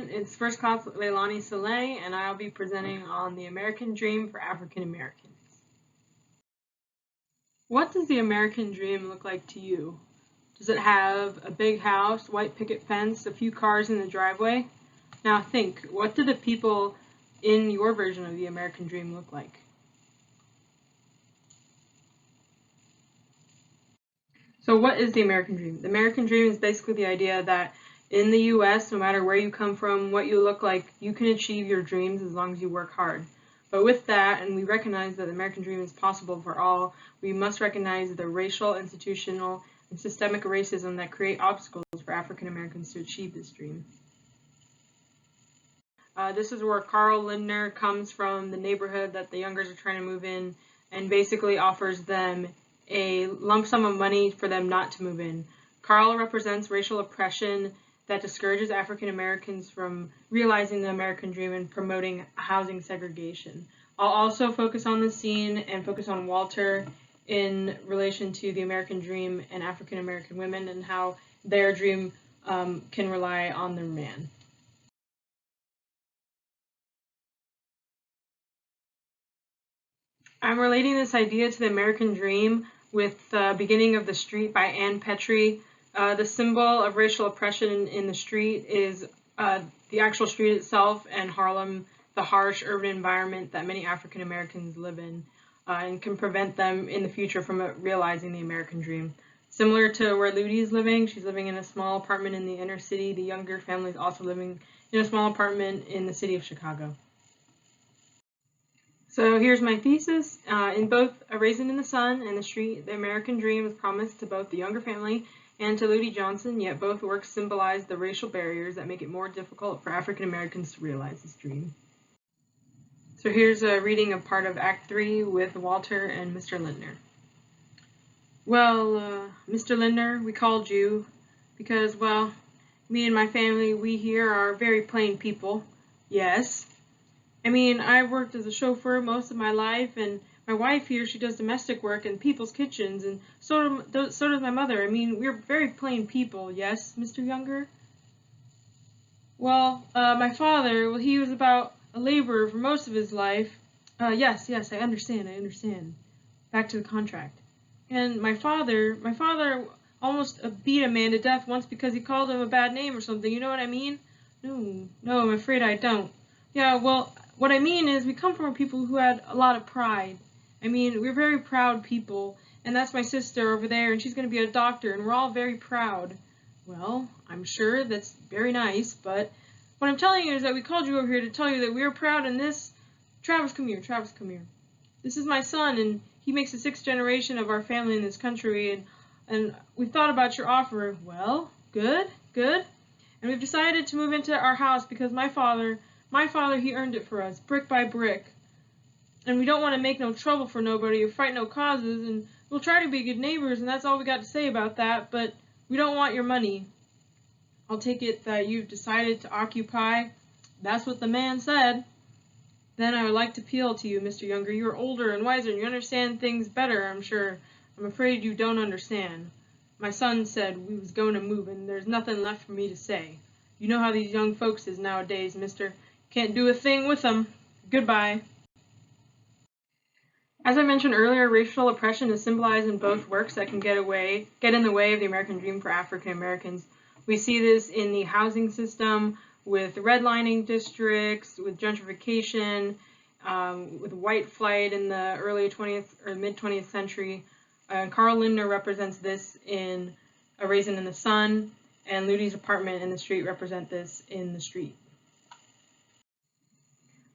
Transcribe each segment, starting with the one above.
everyone. It's First Class Leilani Saleh, and I'll be presenting on the American Dream for African Americans. What does the American Dream look like to you? Does it have a big house, white picket fence, a few cars in the driveway? Now think, what do the people in your version of the American Dream look like? So what is the American Dream? The American Dream is basically the idea that in the US, no matter where you come from, what you look like, you can achieve your dreams as long as you work hard. But with that, and we recognize that the American Dream is possible for all, we must recognize the racial, institutional, and systemic racism that create obstacles for African Americans to achieve this dream. This is where Carl Lindner comes from, the neighborhood that the youngers are trying to move in, and basically offers them a lump sum of money for them not to move in. Carl represents racial oppression that discourages African Americans from realizing the American dream and promoting housing segregation. I'll also focus on the scene and focus on Walter in relation to the American dream and African American women and how their dream can rely on their man. I'm relating this idea to the American dream with the Beginning of the Street by Ann Petrie. The symbol of racial oppression in the street is the actual street itself and Harlem, the harsh urban environment that many African Americans live in, and can prevent them in the future from realizing the American dream. Similar to where Ludi is living, she's living in a small apartment in the inner city. The younger family is also living in a small apartment in the city of Chicago. So here's my thesis. In both A Raisin in the Sun and The Street, the American dream is promised to both the younger family and to Ludi Johnson, yet both works symbolize the racial barriers that make it more difficult for African Americans to realize this dream. So here's a reading of part of Act 3 with Walter and Mr. Lindner. Well, Mr. Lindner, we called you because, well, me and my family, we here are very plain people. Yes. I mean, I've worked as a chauffeur most of my life, and my wife here, she does domestic work in people's kitchens, and so does my mother. I mean, we're very plain people, yes, Mr. Younger? Well, my father, well, he was about a laborer for most of his life. Yes, I understand. Back to the contract. And my father almost beat a man to death once because he called him a bad name or something, you know what I mean? No, I'm afraid I don't. Yeah, well, what I mean is we come from people who had a lot of pride. I mean, we're very proud people, and that's my sister over there, and she's going to be a doctor, and we're all very proud. Well, I'm sure that's very nice, but what I'm telling you is that we called you over here to tell you that we are proud in this. Travis, come here. This is my son, and he makes the 6th generation of our family in this country, and we've thought about your offer. Well, good. And we've decided to move into our house because my father, he earned it for us, brick by brick. And we don't want to make no trouble for nobody or fight no causes, and we'll try to be good neighbors, and that's all we got to say about that, but we don't want your money. I'll take it that you've decided to occupy. That's what the man said. Then I would like to appeal to you, Mr. Younger. You're older and wiser, and you understand things better, I'm sure. I'm afraid you don't understand. My son said we was going to move, and there's nothing left for me to say. You know how these young folks is nowadays, mister. Can't do a thing with them. Goodbye. As I mentioned earlier, racial oppression is symbolized in both works that can get in the way of the American dream for African Americans. We see this in the housing system, with redlining districts, with gentrification, with white flight in the early 20th or mid-20th century. Carl Lindner represents this in A Raisin in the Sun, and Ludi's apartment in the street represent this in The Street.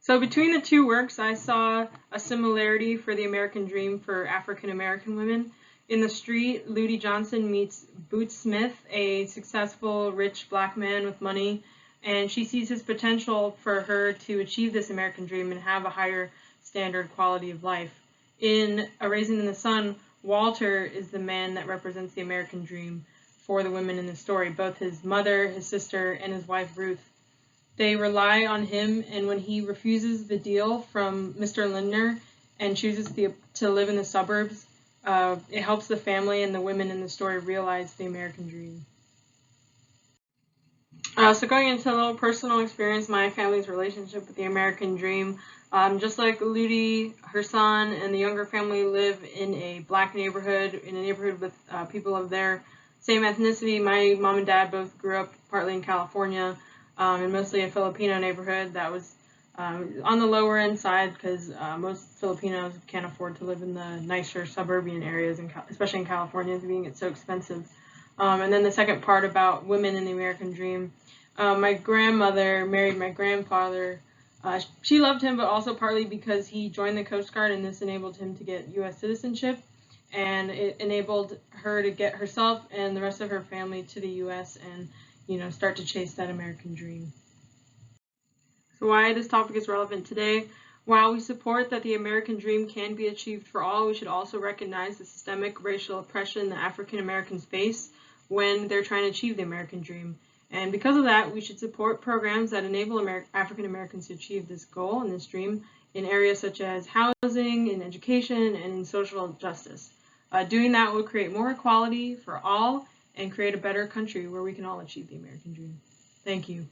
So between the two works, I saw a similarity for the American dream for African American women. In The Street, Ludi Johnson meets Boots Smith, a successful, rich black man with money, and she sees his potential for her to achieve this American dream and have a higher standard quality of life. In A Raisin in the Sun, Walter is the man that represents the American dream for the women in the story, both his mother, his sister, and his wife Ruth. They rely on him, and when he refuses the deal from Mr. Lindner and chooses to live in the suburbs, it helps the family and the women in the story realize the American dream. So going into a little personal experience, my family's relationship with the American dream. Just like Ludi, her son, and the younger family live in a black neighborhood, in a neighborhood with people of their same ethnicity. My mom and dad both grew up partly in California, and mostly a Filipino neighborhood that was on the lower end side because most Filipinos can't afford to live in the nicer suburban areas, especially in California, being it's so expensive. And then the second part about women in the American dream. My grandmother married my grandfather. She loved him, but also partly because he joined the Coast Guard, and this enabled him to get U.S. citizenship, and it enabled her to get herself and the rest of her family to the U.S. and start to chase that American dream. So why this topic is relevant today? While we support that the American dream can be achieved for all, we should also recognize the systemic racial oppression that African Americans face when they're trying to achieve the American dream. And because of that, we should support programs that enable African Americans to achieve this goal and this dream in areas such as housing, in education, and in social justice. Doing that will create more equality for all and create a better country where we can all achieve the American dream. Thank you.